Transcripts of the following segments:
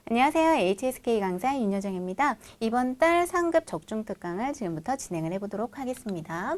안녕하세요. HSK 강사 윤여정입니다. 이번 달 상급 적중 특강을 지금부터 진행을 해보도록 하겠습니다.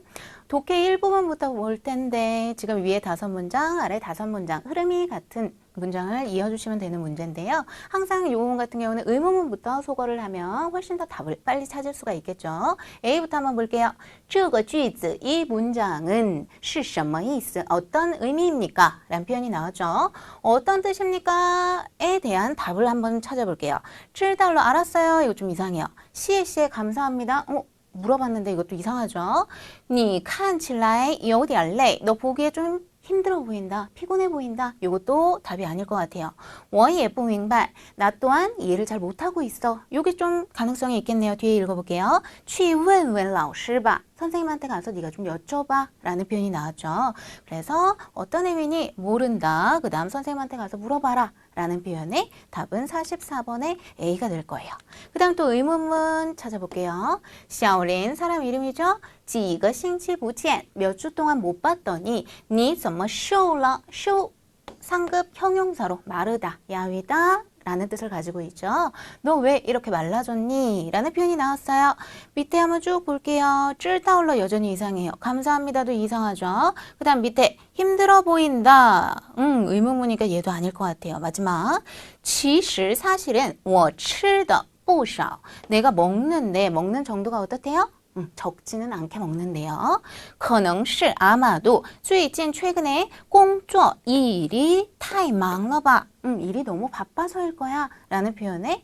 독해 1부분부터 볼 텐데 지금 위에 5문장, 아래 5문장, 흐름이 같은 문장을 이어주시면 되는 문제인데요. 항상 이 부분 같은 경우는 의문문부터 소거를 하면 훨씬 더 답을 빨리 찾을 수가 있겠죠. A부터 한번 볼게요. 这个句子, 이 문장은 是什么意思? 어떤 의미입니까? 라는 표현이 나왔죠. 어떤 뜻입니까? 에 대한 답을 한번 찾아볼게요. 知道了, 알았어요. 이거 좀 이상해요. 시에 감사합니다. 물어봤는데 이것도 이상하죠. 你看起来有点累. 너 보기에 좀 힘들어 보인다, 피곤해 보인다. 이것도 답이 아닐 것 같아요. 我也不明白. 나 또한 이해를 잘 못하고 있어. 이게 좀 가능성이 있겠네요. 뒤에 읽어볼게요. 去问问老师吧. 선생님한테 가서 네가 좀 여쭤봐 라는 표현이 나왔죠. 그래서 어떤 의미니 모른다. 그 다음 선생님한테 가서 물어봐라 라는 표현의 답은 44번의 A가 될 거예요. 그 다음 또 의문문 찾아볼게요. 小林 사람 이름이죠. 几个星期不见 몇 주 동안 못 봤더니 你怎么瘦了 瘦 상급 형용사로 마르다, 야위다 라는 뜻을 가지고 있죠. 너 왜 이렇게 말라졌니? 라는 표현이 나왔어요. 밑에 한번 쭉 볼게요. 知道了 여전히 이상해요. 감사합니다도 이상하죠. 그 다음 밑에 힘들어 보인다. 의문문이니까 얘도 아닐 것 같아요. 마지막 其实 사실은 我吃的不少. 내가 먹는데 먹는 정도가 어떻대요? 적지는 않게 먹는데요. 可能是 아마도 最近 최근에 工作 일이 太忙了吧. 일이 너무 바빠서일 거야 라는 표현에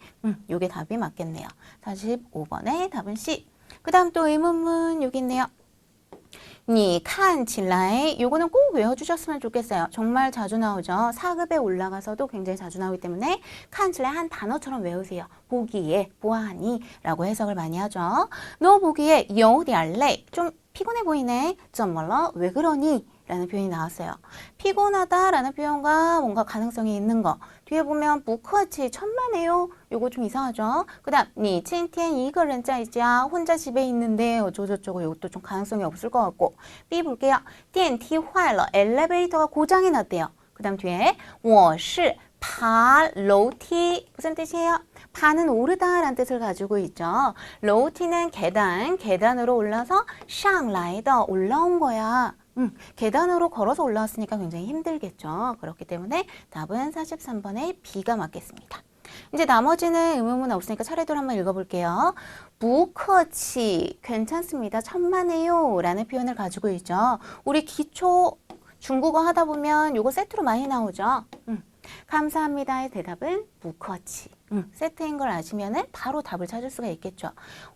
요게 답이 맞겠네요. 45번의 답은 C. 그 다음 또 의문문 여기 있네요. 你看起来 요거는 꼭 외워주셨으면 좋겠어요. 정말 자주 나오죠. 4급에 올라가서도 굉장히 자주 나오기 때문에 看起来 한 단어처럼 외우세요. 보기에, 보아하니 라고 해석을 많이 하죠. 너 보기에 有点累, 좀 피곤해 보이네. 怎么了? 왜 그러니? 라는 표현이 나왔어요. 피곤하다 라는 표현과 뭔가 가능성이 있는 거. 뒤에 보면 不客气, 천만에요. 요거 좀 이상하죠. 그 다음 你今天一个人在家 혼자 집에 있는데 어쩌고저쩌고 요것도 좀 가능성이 없을 것 같고. B 볼게요. 电梯坏了, 엘리베이터가 고장이 났대요. 그 다음 뒤에 我是爬楼梯 무슨 뜻이에요? 파는 오르다 라는 뜻을 가지고 있죠. 로우티는 계단, 계단으로 올라서 上来的 올라온 거야. 계단으로 걸어서 올라왔으니까 굉장히 힘들겠죠. 그렇기 때문에 답은 43번의 B가 맞겠습니다. 이제 나머지는 의문문 없으니까 차례대로 한번 읽어볼게요. 不客气, 괜찮습니다. 천만에요 라는 표현을 가지고 있죠. 우리 기초 중국어 하다 보면 요거 세트로 많이 나오죠. 감사합니다의 대답은 不客气. 세트인 걸 아시면은 바로 답을 찾을 수가 있겠죠.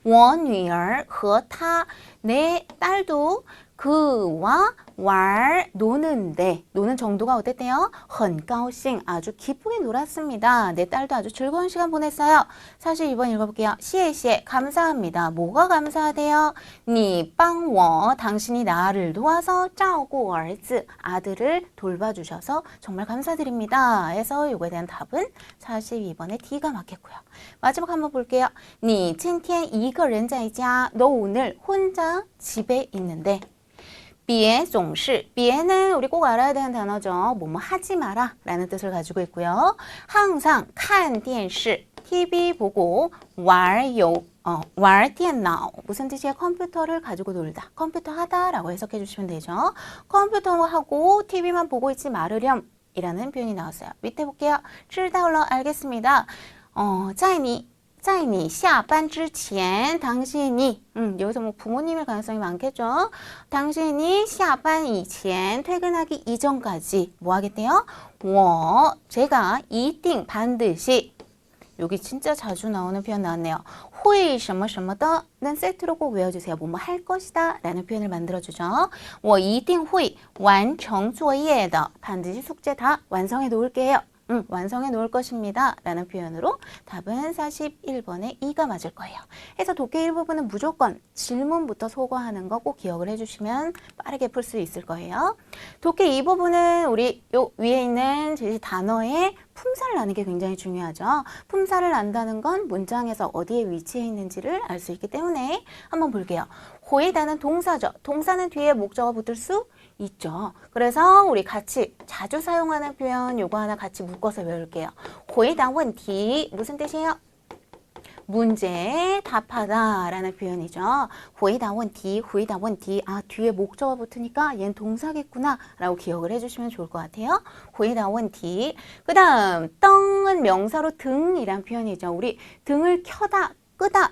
我女儿和她, 내 딸도 그와 왈 노는데 노는 정도가 어땠대요? 很高兴 아주 기쁘게 놀았습니다. 내 딸도 아주 즐거운 시간 보냈어요. 42번 읽어볼게요. 谢谢 감사합니다. 뭐가 감사하대요? 你帮我 당신이 나를 도와서 照顾儿子 아들을 돌봐주셔서 정말 감사드립니다. 해서 요거에 대한 답은 42번의 D가 맞겠고요. 마지막 한번 볼게요. 你今天一个人在家 너 오늘 혼자 집에 있는데 别总是 别는 우리 꼭 알아야 되는 단어죠. 뭐뭐 하지 마라 라는 뜻을 가지고 있고요. 항상 看电视 TV 보고 玩电脑 무슨 뜻이에요? 컴퓨터를 가지고 놀다. 컴퓨터 하다 라고 해석해 주시면 되죠. 컴퓨터 하고 TV만 보고 있지 말으렴 이라는 표현이 나왔어요. 밑에 볼게요. 知道了 알겠습니다. 在你下班之前 당신이 여기서 뭐 부모님일 가능성이 많겠죠. 당신이 下班以前 퇴근하기 이전까지 뭐 하겠대요? 我 제가 一定 반드시 여기 진짜 자주 나오는 표현 나왔네요. 会什么什么的는 세트로 꼭 외워주세요. 뭐뭐 할 것이다 라는 표현을 만들어주죠. 我一定会完成作业的 반드시 숙제 다 완성해 놓을게요. 완성해 놓을 것입니다. 라는 표현으로 답은 41번의 E가 맞을 거예요. 해서 독해 1부분은 무조건 질문부터 소거하는 거 꼭 기억을 해주시면 빠르게 풀 수 있을 거예요. 독해 2부분은 우리 요 위에 있는 제시 단어의 품사를 아는 게 굉장히 중요하죠. 품사를 안다는 건 문장에서 어디에 위치해 있는지를 알 수 있기 때문에 한번 볼게요. 호이다는 동사죠. 동사는 뒤에 목적어 붙을 수 있죠. 그래서 우리 같이 자주 사용하는 표현 요거 하나 같이 묶어서 외울게요. 回答问题 무슨 뜻이에요? 문제에 답하다 라는 표현이죠. 回答问题, 回答问题. 아, 뒤에 목적어 붙으니까 얘는 동사겠구나 라고 기억을 해주시면 좋을 것 같아요. 回答问题. 그 다음, 떵은 명사로 등이란 표현이죠. 우리 등을 켜다, 끄다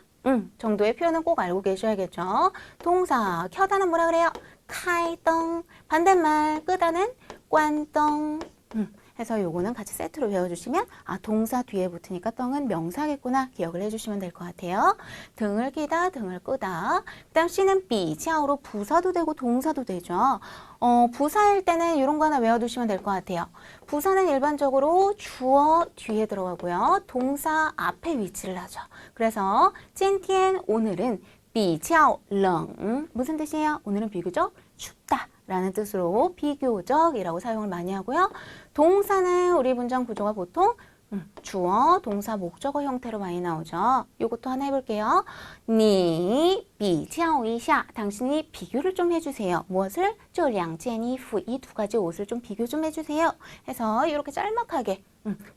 정도의 표현은 꼭 알고 계셔야겠죠. 동사, 켜다는 뭐라 그래요? 开灯. 반대말, 끄다는 关灯. 해서 요거는 같이 세트로 외워주시면 아 동사 뒤에 붙으니까 떵은 명사겠구나 기억을 해주시면 될 것 같아요. 등을 끼다, 등을 끄다. 그 다음 C는 비지아오로 부사도 되고 동사도 되죠. 부사일 때는 이런 거 하나 외워두시면 될 것 같아요. 부사는 일반적으로 주어 뒤에 들어가고요. 동사 앞에 위치를 하죠. 그래서 今天 오늘은 比较冷 무슨 뜻이에요? 오늘은 비교적 춥다 라는 뜻으로 비교적이라고 사용을 많이 하고요. 동사는 우리 문장 구조가 보통 주어, 동사, 목적어 형태로 많이 나오죠. 요것도 하나 해볼게요. 你比较一下 당신이 비교를 좀 해주세요. 무엇을? 这两件衣服 이 두 가지 옷을 좀 비교 좀 해주세요. 해서 이렇게 짤막하게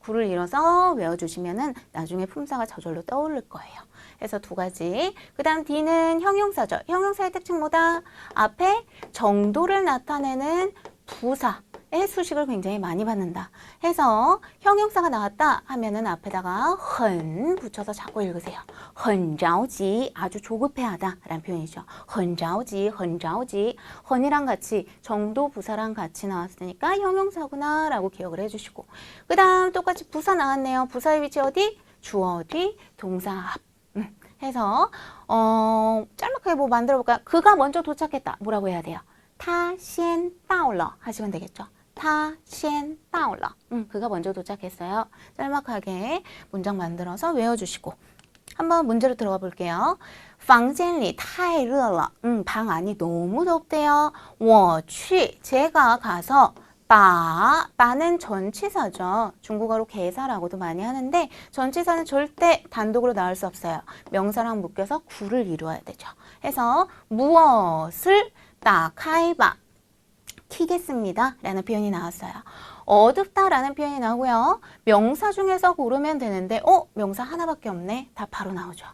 구를 이뤄서 외워주시면은 나중에 품사가 저절로 떠오를 거예요. 해서 두 가지. 그 다음 D는 형용사죠. 형용사의 특징 뭐다? 앞에 정도를 나타내는 부사의 수식을 굉장히 많이 받는다. 해서 형용사가 나왔다 하면은 앞에다가 很 붙여서 자꾸 읽으세요. 很着急 아주 조급해하다 라는 표현이죠. 很着急, 很着急. 很이랑 같이 정도 부사랑 같이 나왔으니까 형용사구나 라고 기억을 해주시고 그 다음 똑같이 부사 나왔네요. 부사의 위치 어디? 주어 뒤, 동사 앞. 해서 짤막하게 뭐 만들어 볼까요? 그가 먼저 도착했다. 뭐라고 해야 돼요? 他先到了 하시면 되겠죠. 他先到了 그가 먼저 도착했어요. 짤막하게 문장 만들어서 외워주시고 한번 문제로 들어가 볼게요. 房间里太热了 방 안이 너무 덥대요. 我去 제가 가서 바는 전치사죠. 중국어로 개사라고도 많이 하는데 전치사는 절대 단독으로 나올 수 없어요. 명사랑 묶여서 구를 이루어야 되죠. 해서 무엇을 따카이바 키겠습니다 라는 표현이 나왔어요. 어둡다 라는 표현이 나오고요. 명사 중에서 고르면 되는데 명사 하나밖에 없네. 다 바로 나오죠.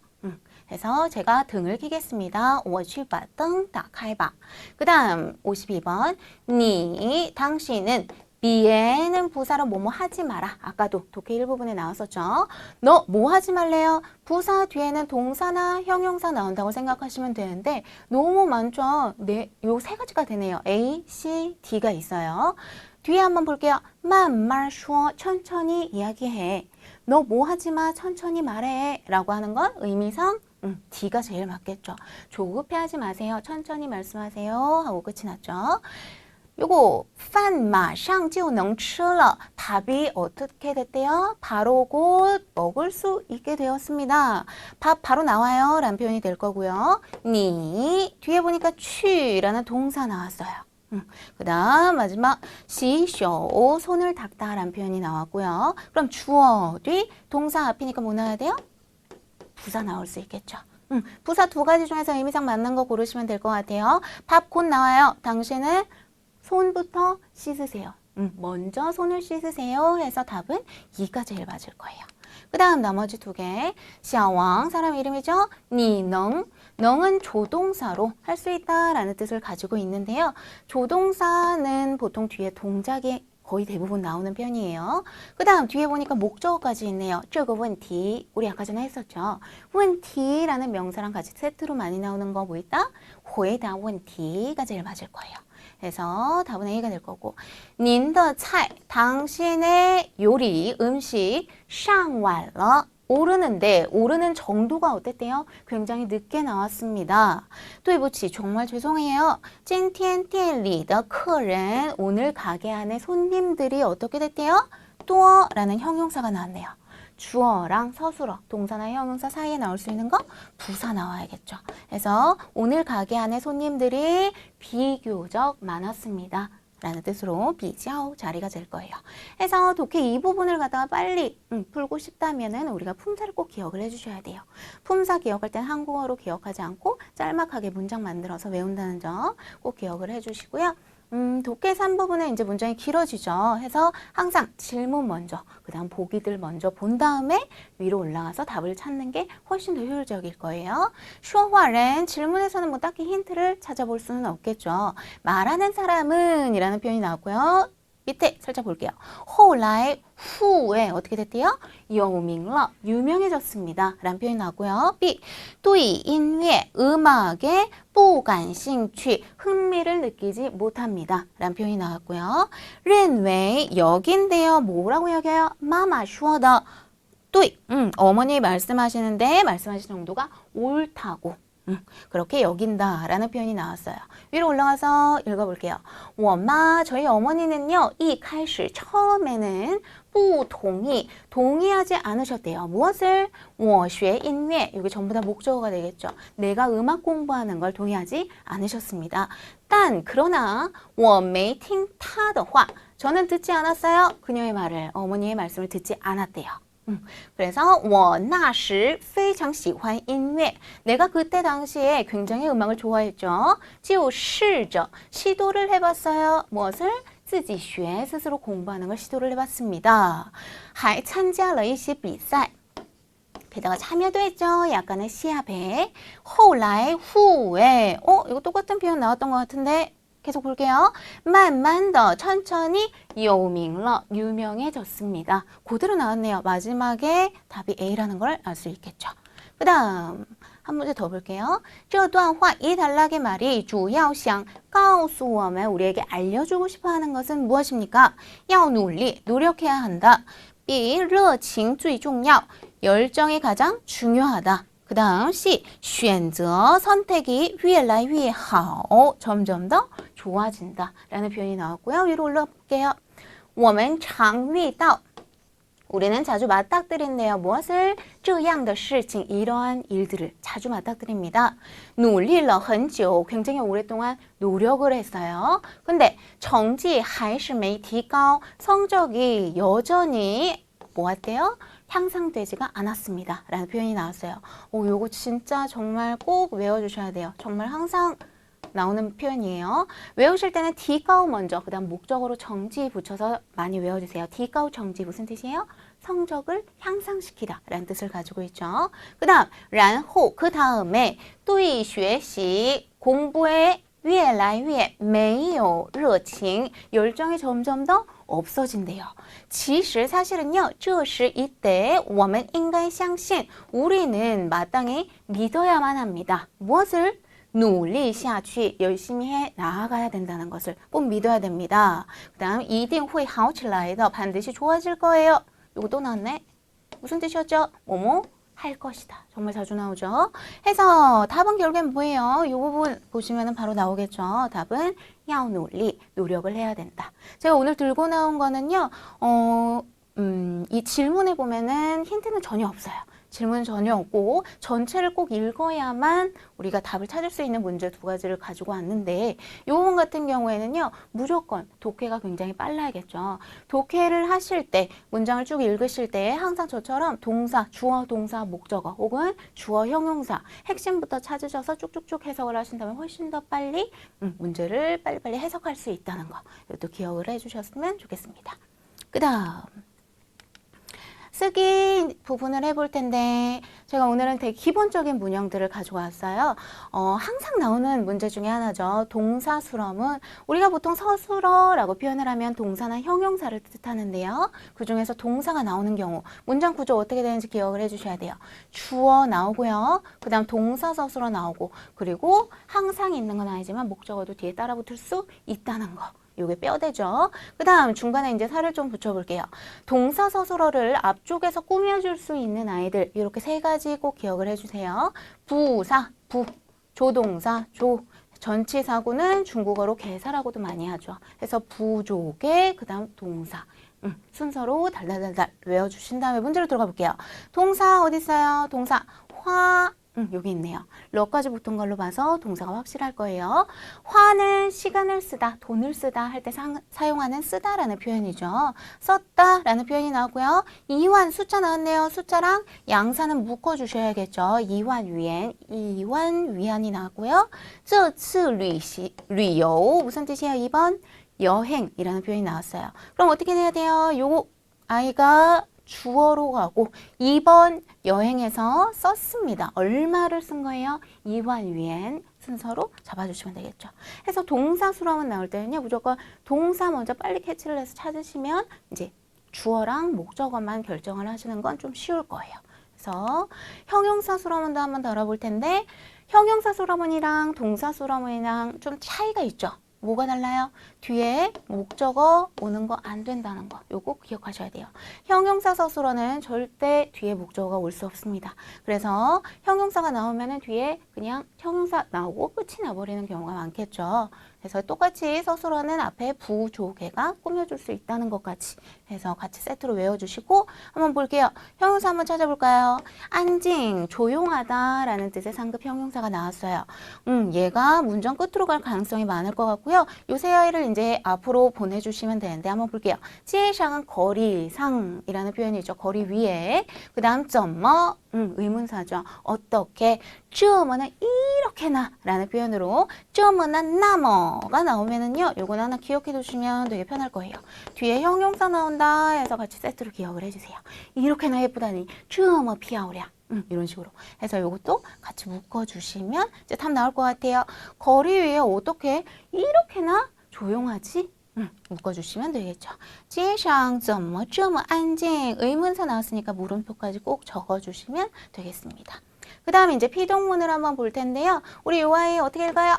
그래서 제가 등을 켜겠습니다. 我去把灯打开吧. 그 다음 52번 니 당신은 비에는 부사로 뭐뭐 하지 마라. 아까도 독해 일부분에 나왔었죠. 너 뭐 하지 말래요? 부사 뒤에는 동사나 형용사 나온다고 생각하시면 되는데 너무 많죠. 네, 요 세 가지가 되네요. A, C, D가 있어요. 뒤에 한번 볼게요. 慢慢说 천천히 이야기해. 너 뭐 하지 마. 천천히 말해. 라고 하는 건 의미상 D가 제일 맞겠죠. 조급해하지 마세요. 천천히 말씀하세요. 하고 끝이 났죠. 요거 饭马上就能吃了 밥이 어떻게 됐대요? 바로 곧 먹을 수 있게 되었습니다. 밥 바로 나와요 라는 표현이 될 거고요. 니 뒤에 보니까 취라는 동사 나왔어요. 그 다음 마지막 시쇼 손을 닦다 라는 표현이 나왔고요. 그럼 주어 뒤 동사 앞이니까 뭐 나와야 돼요? 부사 나올 수 있겠죠. 부사 두 가지 중에서 의미상 맞는 거 고르시면 될 것 같아요. 밥 곧 나와요. 당신은 손부터 씻으세요. 먼저 손을 씻으세요 해서 답은 2가 제일 맞을 거예요. 그 다음 나머지 두 개. 샤왕 사람 이름이죠. 니능 능은 조동사로 할 수 있다라는 뜻을 가지고 있는데요. 조동사는 보통 뒤에 동작이 거의 대부분 나오는 편이에요. 그 다음 뒤에 보니까 목적어까지 있네요. 这个问题 우리 아까 전에 했었죠. 问题라는 명사랑 같이 세트로 많이 나오는 거 뭐 있다? 回答问题가 제일 맞을 거예요. 그래서 답은 A가 될 거고 您的菜 당신의 요리, 음식 上晚了 오르는데 오르는 정도가 어땠대요? 굉장히 늦게 나왔습니다. 对不起 정말 죄송해요. 今天店里的客人 오늘 가게 안에 손님들이 어떻게 됐대요? 多 라는 형용사가 나왔네요. 주어랑 서술어, 동사나 형용사 사이에 나올 수 있는 거 부사 나와야겠죠. 그래서 오늘 가게 안에 손님들이 비교적 많았습니다. 라는 뜻으로 비지아오 자리가 될 거예요. 해서 독해 이 부분을 갖다가 빨리 풀고 싶다면은 우리가 품사를 꼭 기억을 해주셔야 돼요. 품사 기억할 땐 한국어로 기억하지 않고 짤막하게 문장 만들어서 외운다는 점 꼭 기억을 해주시고요. 독해 3부분은 이제 문장이 길어지죠. 해서 항상 질문 먼저, 그 다음 보기들 먼저 본 다음에 위로 올라가서 답을 찾는 게 훨씬 더 효율적일 거예요. 说话人, 질문에서는 뭐 딱히 힌트를 찾아볼 수는 없겠죠. 말하는 사람은 이라는 표현이 나왔고요. 밑에 살짝 볼게요. 后来 후에 어떻게 됐대요? 有名了, 유명해졌습니다. 라는 표현이 나오고요. B, 对音乐, 음악에 不感兴趣, 흥미를 느끼지 못합니다. 라는 표현이 나왔고요. 认为, 여긴데요. 뭐라고 여겨요? 妈妈说的对, 어머니 말씀하시는데 말씀하신 정도가 옳다고. 그렇게 여긴다라는 표현이 나왔어요. 위로 올라가서 읽어볼게요. 我妈, 저희 어머니는요. 一开始 처음에는 不同意, 동의하지 않으셨대요. 무엇을? 我学音乐, 이게 전부 다 목적어가 되겠죠. 내가 음악 공부하는 걸 동의하지 않으셨습니다. 그러나 我没听她的话, 저는 듣지 않았어요. 그녀의 말을, 어머니의 말씀을 듣지 않았대요. 그래서 我那时非常喜欢音乐. 내가 그때 당시에 굉장히 음악을 좋아했죠. 就试着 시도를 해봤어요. 무엇을? 自己学 스스로 공부하는 걸 시도를 해봤습니다. 还参加了一些比赛. 게다가 참여도 했죠. 약간의 시합에. 后来 후에. 이거 똑같은 표현 나왔던 것 같은데 계속 볼게요. 慢慢的 천천히 有名了 유명해졌습니다. 그대로 나왔네요. 마지막에 답이 A라는 걸 알 수 있겠죠. 그 다음 한 문제 더 볼게요. 这段话 이 단락의 말이 主要想告诉我们 우리에게 알려주고 싶어하는 것은 무엇입니까? 要努力 노력해야 한다. B 热情最重要 열정이 가장 중요하다. 그 다음 C 选择 선택이 越来越好 점점 더 좋아진다 라는 표현이 나왔고요. 위로 올라볼게요. 我们常遇到 우리는 자주 맞닥뜨린대요. 무엇을? 这样的事情 이러한 일들을 자주 맞닥뜨립니다. 努力了很久 굉장히 오랫동안 노력을 했어요. 근데 成绩还是没提高 성적이 여전히 뭐였대요? 향상되지가 않았습니다. 라는 표현이 나왔어요. 요거 진짜 정말 꼭 외워주셔야 돼요. 정말 항상 나오는 표현이에요. 외우실 때는 디가우 먼저, 그 다음 목적어로 정지 붙여서 많이 외워주세요. 디가우 정지 무슨 뜻이에요? 성적을 향상시키다 라는 뜻을 가지고 있죠. 그 다음, 然后, 그 다음에 对学习, 공부에 越来越没有热情, 열정이 점점 더 없어진대요. 其实 사실은요. 这时 이때 我们应该相信 우리는 마땅히 믿어야만 합니다. 무엇을? 努力下去 열심히 해 나아가야 된다는 것을 꼭 믿어야 됩니다. 그 다음 一定会好起来的 반드시 좋아질 거예요. 이거 또 나왔네. 무슨 뜻이었죠? 뭐뭐 할 것이다. 정말 자주 나오죠. 해서 답은 결국엔 뭐예요? 이 부분 보시면 바로 나오겠죠. 답은 要努力, 노력을 해야 된다. 제가 오늘 들고 나온 거는요. 이 질문에 보면은 힌트는 전혀 없어요. 질문은 전혀 없고 전체를 꼭 읽어야만 우리가 답을 찾을 수 있는 문제 두 가지를 가지고 왔는데 이 부분 같은 경우에는요. 무조건 독해가 굉장히 빨라야겠죠. 독해를 하실 때 문장을 쭉 읽으실 때 항상 저처럼 동사, 주어, 동사, 목적어 혹은 주어, 형용사 핵심부터 찾으셔서 쭉쭉쭉 해석을 하신다면 훨씬 더 빨리 문제를 빨리빨리 해석할 수 있다는 거 이것도 기억을 해주셨으면 좋겠습니다. 그 다음 쓰기 부분을 해볼 텐데 제가 오늘은 되게 기본적인 문형들을 가지고 왔어요. 항상 나오는 문제 중에 하나죠. 동사수럼은 우리가 보통 서술어라고 표현을 하면 동사나 형용사를 뜻하는데요. 그 중에서 동사가 나오는 경우 문장 구조 어떻게 되는지 기억을 해주셔야 돼요. 주어 나오고요. 그 다음 동사 서술어 나오고 그리고 항상 있는 건 아니지만 목적어도 뒤에 따라 붙을 수 있다는 거. 요게 뼈대죠. 그 다음 중간에 이제 살을 좀 붙여볼게요. 동사 서술어를 앞쪽에서 꾸며줄 수 있는 아이들 이렇게 세 가지 꼭 기억을 해주세요. 부사, 부, 조동사, 조. 전치사구는 중국어로 개사라고도 많이 하죠. 그래서 부조개, 그 다음 동사. 순서로 달달달달 외워주신 다음에 문제로 들어가 볼게요. 동사 어디 있어요? 동사 화, 여기 있네요. 러까지 붙은 걸로 봐서 동사가 확실할 거예요. 화는 시간을 쓰다, 돈을 쓰다 할 때 사용하는 쓰다라는 표현이죠. 썼다라는 표현이 나오고요. 이환 숫자 나왔네요. 숫자랑 양사는 묶어주셔야겠죠. 이환 위엔, 이환 위안이 나왔고요. 这次旅游 무슨 뜻이에요? 2번 여행이라는 표현이 나왔어요. 그럼 어떻게 해야 돼요? 요거 아이가 주어로 가고 2번 여행에서 썼습니다. 얼마를 쓴 거예요? 이환 위엔 순서로 잡아주시면 되겠죠. 해서 동사 수렴은 나올 때는요. 무조건 동사 먼저 빨리 캐치를 해서 찾으시면 이제 주어랑 목적어만 결정을 하시는 건 좀 쉬울 거예요. 그래서 형용사 수렴문도 한번 더 알아볼 텐데 형용사 수렴문이랑 동사 수렴문이랑 좀 차이가 있죠. 뭐가 달라요? 뒤에 목적어 오는 거 안 된다는 거. 요거 기억하셔야 돼요. 형용사 서술어는 절대 뒤에 목적어가 올 수 없습니다. 그래서 형용사가 나오면은 뒤에 그냥 형용사 나오고 끝이 나버리는 경우가 많겠죠. 그래서 똑같이 서술어는 앞에 부조개가 꾸며줄 수 있다는 것까지 해서 같이 세트로 외워주시고 한번 볼게요. 형용사 한번 찾아볼까요? 안징, 조용하다라는 뜻의 상급 형용사가 나왔어요. 얘가 문장 끝으로 갈 가능성이 많을 것 같고요. 요새 아이를 이제 앞으로 보내주시면 되는데 한번 볼게요. 지혜상은 거리상이라는 표현이죠. 거리 위에. 그 다음 점뭐 의문사죠. 어떻게? 쭈어머는 이렇게나 라는 표현으로 쭈어머나 나머가 나오면은요. 요건 하나 기억해 두시면 되게 편할 거예요. 뒤에 형용사 나온다 해서 같이 세트로 기억을 해주세요. 이렇게나 예쁘다니 쭈어머 피아오랴. 이런 식으로 해서 요것도 같이 묶어주시면 이제 답 나올 것 같아요. 거리 위에 어떻게 이렇게나 조용하지? 묶어주시면 되겠죠. 街上怎么这么安静? 의문사 나왔으니까 물음표까지 꼭 적어주시면 되겠습니다. 그 다음에 이제 피동문을 한번 볼 텐데요. 우리 요 아이 어떻게 읽어요?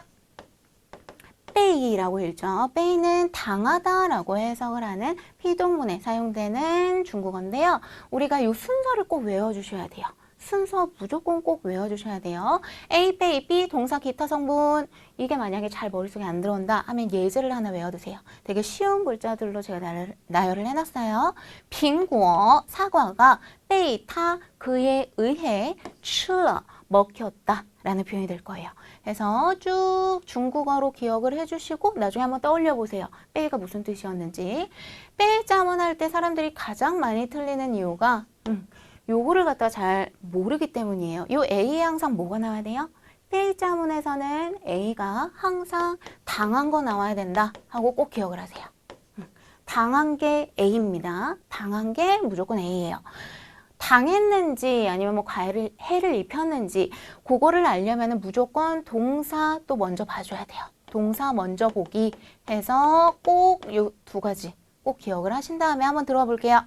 빼이라고 읽죠. 빼이는 당하다라고 해석을 하는 피동문에 사용되는 중국어인데요. 우리가 이 순서를 꼭 외워주셔야 돼요. 순서 무조건 꼭 외워주셔야 돼요. A, 빼이, B, 동사, 기타 성분 이게 만약에 잘 머릿속에 안 들어온다 하면 예제를 하나 외워두세요. 되게 쉬운 글자들로 제가 나열을 해놨어요. 빙고, 사과가 빼이, 타, 그에 의해 츠러, 먹혔다 라는 표현이 될 거예요. 그래서 쭉 중국어로 기억을 해주시고 나중에 한번 떠올려 보세요. 빼이가 무슨 뜻이었는지. 빼이 자문 할 때 사람들이 가장 많이 틀리는 이유가 요거를 갖다가 잘 모르기 때문이에요. 요 A에 항상 뭐가 나와야 돼요? 빼이 자문에서는 A가 항상 당한 거 나와야 된다 하고 꼭 기억을 하세요. 당한 게 A입니다. 당한 게 무조건 A예요. 당했는지 아니면 뭐 해를 입혔는지 그거를 알려면 무조건 동사 또 먼저 봐줘야 돼요. 동사 먼저 보기 해서 꼭 요 두 가지 꼭 기억을 하신 다음에 한번 들어가 볼게요.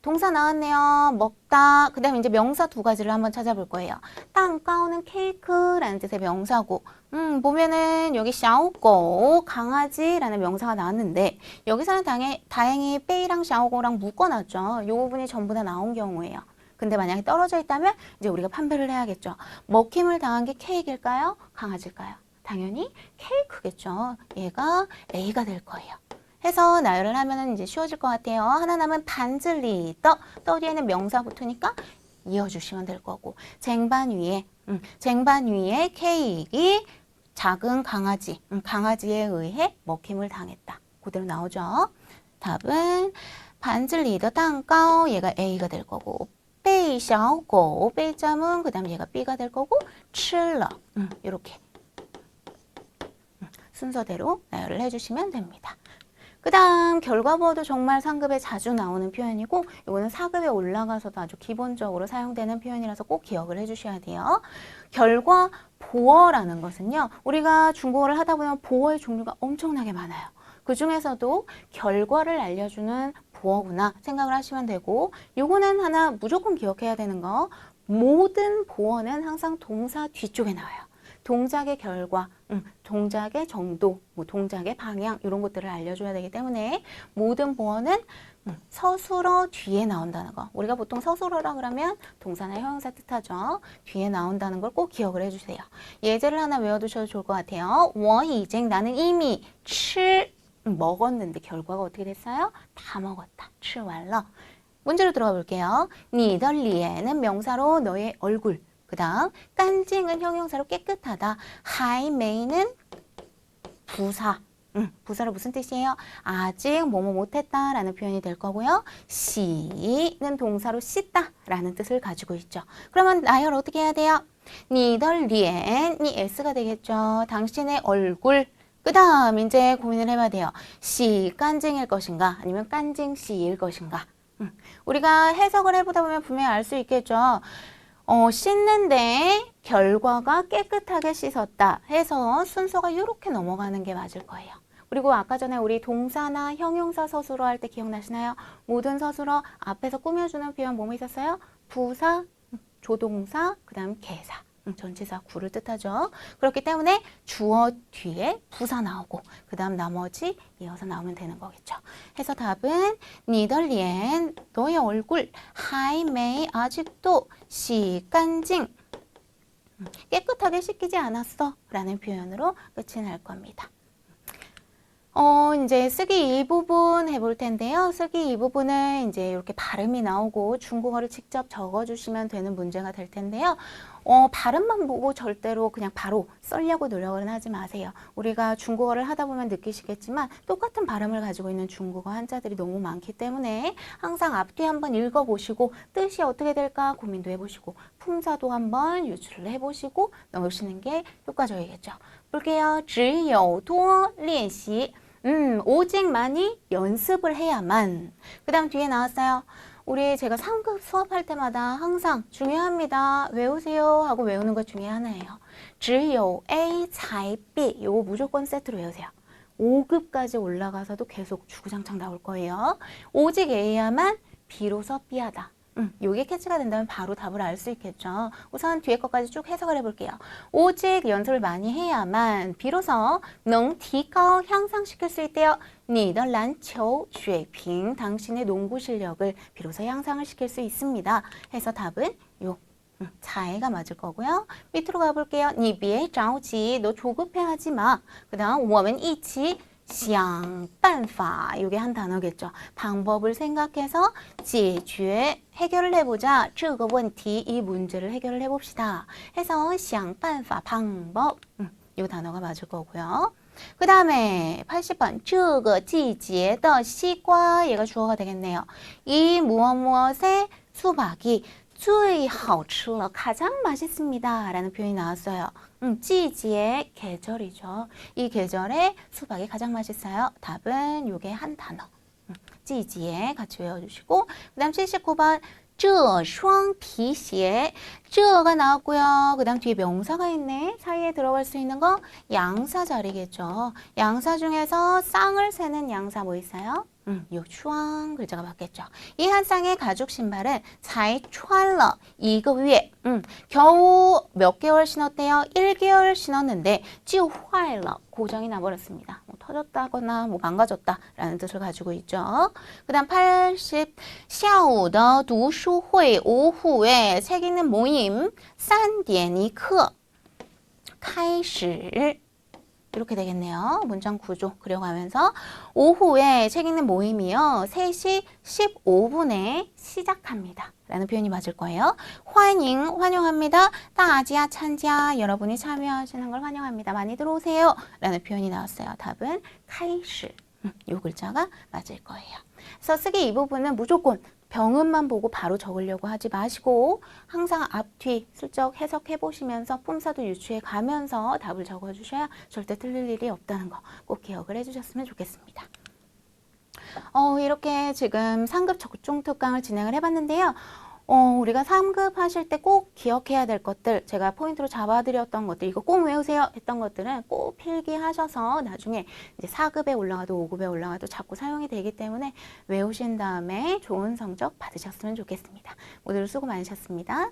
동사 나왔네요. 먹다. 그 다음에 이제 명사 두 가지를 한번 찾아볼 거예요. 땅까오는 케이크라는 뜻의 명사고 보면은 여기 샤오꼬 강아지라는 명사가 나왔는데 여기서는 다행히 빼이랑 샤오꼬랑 묶어놨죠. 이 부분이 전부 다 나온 경우예요. 근데 만약에 떨어져 있다면 이제 우리가 판별을 해야겠죠. 먹힘을 당한 게 케이크일까요? 강아지일까요? 당연히 케이크겠죠. 얘가 A가 될 거예요. 해서 나열을 하면은 이제 쉬워질 것 같아요. 하나 남은 반즐리 떠 뒤에는 명사 붙으니까 이어주시면 될 거고 쟁반 위에 케이크 작은 강아지 강아지에 의해 먹힘을 당했다. 그대로 나오죠. 답은 반즐리 땅까오 얘가 A가 될 거고 빼이샤오고 빼이자문 그 다음에 얘가 B가 될 거고 칠러 이렇게 순서대로 나열을 해주시면 됩니다. 그 다음 결과보어도 정말 상급에 자주 나오는 표현이고 이거는 4급에 올라가서도 아주 기본적으로 사용되는 표현이라서 꼭 기억을 해주셔야 돼요. 결과보어라는 것은요. 우리가 중국어를 하다 보면 보어의 종류가 엄청나게 많아요. 그 중에서도 결과를 알려주는 보어구나 생각을 하시면 되고 요거는 하나 무조건 기억해야 되는 거 모든 보어는 항상 동사 뒤쪽에 나와요. 동작의 결과, 동작의 정도, 뭐 동작의 방향 이런 것들을 알려줘야 되기 때문에 모든 보어는 서술어 뒤에 나온다는 거. 우리가 보통 서술어라 그러면 동사나 형용사 뜻하죠. 뒤에 나온다는 걸 꼭 기억을 해주세요. 예제를 하나 외워두셔도 좋을 것 같아요. 我已经 나는 이미 먹었는데 결과가 어떻게 됐어요? 다 먹었다. 吃完了. 문제로 들어가 볼게요. 你的脸는 명사로 너의 얼굴. 그 다음 깐징은 형용사로 깨끗하다. 하이메이는 부사. 부사로 무슨 뜻이에요? 아직 뭐뭐 못했다 라는 표현이 될 거고요. 시는 동사로 씻다 라는 뜻을 가지고 있죠. 그러면 나열 어떻게 해야 돼요? 니덜리엔이 S가 되겠죠. 당신의 얼굴. 그 다음 이제 고민을 해봐야 돼요. 시 깐징일 것인가 아니면 깐징 시일 것인가. 우리가 해석을 해보다 보면 분명히 알 수 있겠죠. 씻는데 결과가 깨끗하게 씻었다 해서 순서가 이렇게 넘어가는 게 맞을 거예요. 그리고 아까 전에 우리 동사나 형용사 서술어 할 때 기억나시나요? 모든 서술어 앞에서 꾸며주는 표현 뭐뭐 있었어요? 부사, 조동사, 그 다음 개사. 전치사 구를 뜻하죠. 그렇기 때문에 주어 뒤에 부사 나오고 그 다음 나머지 이어서 나오면 되는 거겠죠. 해서 답은 니덜리엔 너의 얼굴 하이메이 아직도 시간징 깨끗하게 씻기지 않았어 라는 표현으로 끝이 날 겁니다. 이제 쓰기 이 부분 해볼 텐데요. 쓰기 이 부분은 이제 이렇게 발음이 나오고 중국어를 직접 적어주시면 되는 문제가 될 텐데요. 발음만 보고 절대로 그냥 바로 쓰려고 노력은 하지 마세요. 우리가 중국어를 하다 보면 느끼시겠지만 똑같은 발음을 가지고 있는 중국어 한자들이 너무 많기 때문에 항상 앞뒤 한번 읽어보시고 뜻이 어떻게 될까 고민도 해보시고 품사도 한번 유출을 해보시고 넣으시는 게 효과적이겠죠. 볼게요. 只有多练习 오직 많이 연습을 해야만. 그 다음 뒤에 나왔어요. 우리 제가 상급 수업할 때마다 항상 중요합니다. 외우세요 하고 외우는 것 중에 하나예요. 只有 A 才 B 요거 무조건 세트로 외우세요. 5급까지 올라가서도 계속 주구장창 나올 거예요. 오직 A야만 비로소 B하다. 요게 캐치가 된다면 바로 답을 알 수 있겠죠. 우선 뒤에 것까지 쭉 해석을 해볼게요. 오직 연습을 많이 해야만 비로소 능提高 향상시킬 수 있대요. 你的篮球水平 당신의 농구 실력을 비로소 향상을 시킬 수 있습니다. 해서 답은 요 자해가 맞을 거고요. 밑으로 가볼게요. 你别着急 너 조급해하지 마. 그 다음 我们一起想办法 이게 한 단어겠죠. 방법을 생각해서 解决 해결을 해보자. 这个问题 이 문제를 해결을 해봅시다. 해서 想办法 방법 이 단어가 맞을 거고요. 그 다음에 80번 这个季节的西瓜 얘가 주어가 되겠네요. 이 무엇 무엇의 수박이 最好吃了 가장 맛있습니다 라는 표현이 나왔어요. 지지의 계절이죠. 이 계절에 수박이 가장 맛있어요. 답은 요게 한 단어. 지지에 같이 외워주시고 그 다음 79번 这双皮鞋 这가 나왔고요. 그 다음 뒤에 명사가 있네. 사이에 들어갈 수 있는 거 양사 자리겠죠. 양사 중에서 쌍을 세는 양사 뭐 있어요? 요 추앙 글자가 맞겠죠. 이 한 쌍의 가죽 신발은 才穿了一个月 겨우 몇 개월 신었대요? 1개월 신었는데 就坏了 고장이 나버렸습니다. 뭐 터졌다거나 뭐 망가졌다 라는 뜻을 가지고 있죠. 그 다음 80下午的读书会 오후에 책 읽는 모임 3点一刻开始 이렇게 되겠네요. 문장 구조 그려가면서 오후에 책 읽는 모임이요. 3시 15분에 시작합니다. 라는 표현이 맞을 거예요. 환영, 환영합니다. 大家参加 여러분이 참여하시는 걸 환영합니다. 많이 들어오세요. 라는 표현이 나왔어요. 답은 开始 이 글자가 맞을 거예요. 그래서 쓰기 이 부분은 무조건 병음만 보고 바로 적으려고 하지 마시고 항상 앞뒤 슬쩍 해석해 보시면서 품사도 유추해 가면서 답을 적어 주셔야 절대 틀릴 일이 없다는 거 꼭 기억을 해 주셨으면 좋겠습니다. 이렇게 지금 상급 적중 특강을 진행을 해봤는데요. 우리가 3급 하실 때 꼭 기억해야 될 것들, 제가 포인트로 잡아드렸던 것들, 이거 꼭 외우세요 했던 것들은 꼭 필기하셔서 나중에 이제 4급에 올라가도 5급에 올라가도 자꾸 사용이 되기 때문에 외우신 다음에 좋은 성적 받으셨으면 좋겠습니다. 모두 수고 많으셨습니다.